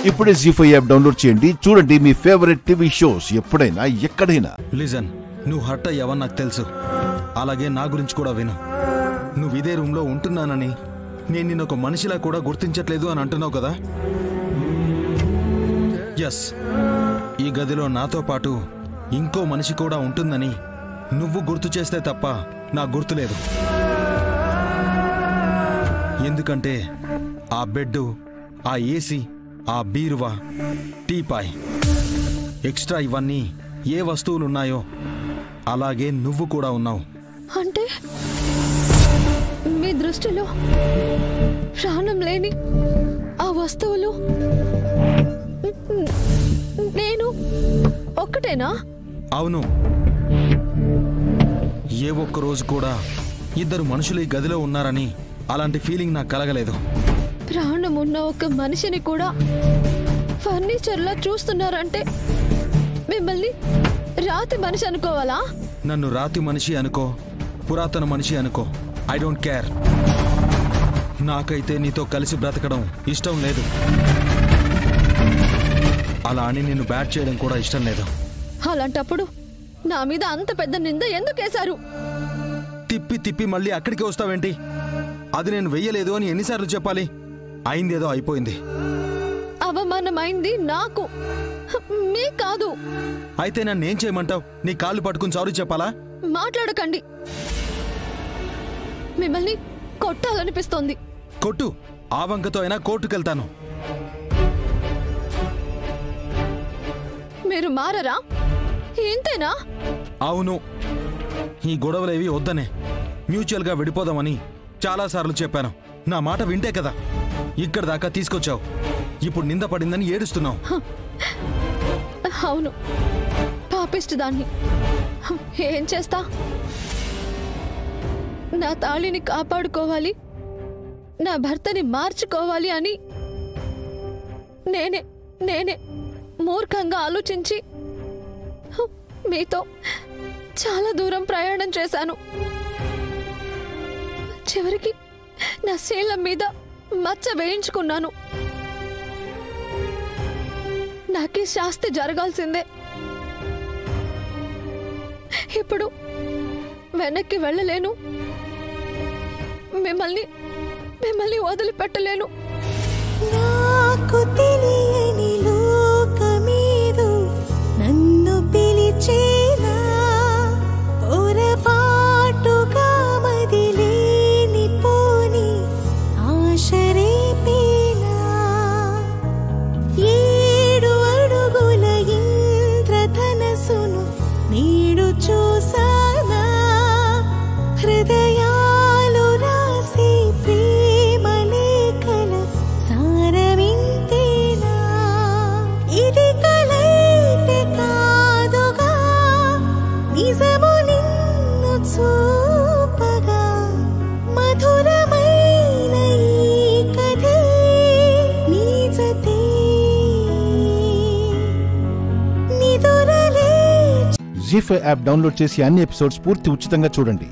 ఇప్పుడే జీ5 app download చేయండి. చూడండి మీ ఫేవరెట్ టీవీ షోస్ ఎప్పుడైనా ఎక్కడైనా. లిజన్, నువ్వు హర్ట్ అయ్యావని నాకు తెలుసు. అలాగే నా గురించి కూడా విను. నువ్వు ఇదే రూమ్లో ఉంటున్నానని, నేను నిన్ను ఒక మనిషిలా కూడా గుర్తించట్లేదు అని అంటున్నావు కదా. ఎస్, ఈ గదిలో నాతో పాటు ఇంకో మనిషి కూడా ఉంటుందని నువ్వు గుర్తు చేస్తే తప్ప నాకు గుర్తులేదు. ఎందుకంటే ఆ బెడ్డు, ఆ ఏసీ, ఆ బీరువా, టీపాయ్, ఎక్స్ట్రా ఇవన్నీ ఏ వస్తువులున్నాయో అలాగే నువ్వు కూడా ఉన్నావు. అంటే మీ దృష్టిలో ప్రాణం లేని ఆ వస్తువులు నేను ఒక్కటేనా? అవును. ఏ ఒక్క రోజు కూడా ఇద్దరు మనుషులు ఈ గదిలో ఉన్నారని అలాంటి ఫీలింగ్ నాకు కలగలేదు. ప్రాణం ఉన్న ఒక మనిషిని కూడా ఫర్నిచర్లా చూస్తున్నారంటే మిమ్మల్ని రాతి మనిషి అనుకోవాలా? నన్ను రాతి మనిషి అనుకో, పురాతన మనిషి అనుకో, ఐ డోంట్ కేర్. నాకైతే నీతో కలిసి బ్రతకడం ఇష్టం లేదు. అలా అని నిన్ను బ్యాట్ చేయడం కూడా ఇష్టం లేదు. అలాంటప్పుడు నా మీద అంత పెద్ద నింద ఎందుకేశారు? తిప్పి తిప్పి మళ్ళీ అక్కడికి వస్తావేంటి? అది నేను వెయ్యలేదు అని ఎన్నిసార్లు చెప్పాలి? అయిందేదో అయిపోయింది. అవమానమైంది నాకు, మీ కాదు. అయితే నన్నేం చేయమంటావు? నీ కాళ్ళు పట్టుకుని సారీ చెప్పాలా? మాట్లాడకండి. మిమ్మల్ని కొట్టాలనిపిస్తోంది. కొట్టు. ఆ వంకతో అయినా కోర్టుకెళ్తాను. మీరు మారరా? ఇంతేనా? అవును. ఈ గొడవలేవి వద్దనే మ్యూచువల్గా విడిపోదామని చాలాసార్లు చెప్పాను. నా మాట వింటే కదా ఇక్కడ దాకా తీసుకొచ్చావు. ఇప్పుడు నింద పడిందని ఏడుస్తున్నావు. అవును, పాపిష్టి దాన్ని. ఏం చేస్తా? నా తాళిని కాపాడుకోవాలి, నా భర్తని మార్చుకోవాలి అని నేనే మూర్ఖంగా ఆలోచించి మీతో చాలా దూరం ప్రయాణం చేశాను. చివరికి నా శీలం మీద మచ్చ వేయించుకున్నాను. నాకే శాస్తి జరగాల్సిందే. ఇప్పుడు వెనక్కి వెళ్ళలేను. మిమ్మల్ని వదిలిపెట్టలేను. నాకు తెలియని లోకమేదో నన్ను పిలిచేనా, పొరపాటుగా మదిలేని పోని ఆశరేపేనా. 7 అడుగుల ఇంద్రధనసును నేడు చూసానా, హృదయాలు రాసి ప్రేమ లేఖల సారవింతేనా. ఇది కలైతే కాదుగా, నిజము నిన్ను చూపగా, మధురమైన ఈ కథే నిజతే నిదురలే. జీ5 యాప్ డౌన్లోడ్ చేసి అన్ని ఎపిసోడ్స్ పూర్తి ఉచితంగా చూడండి.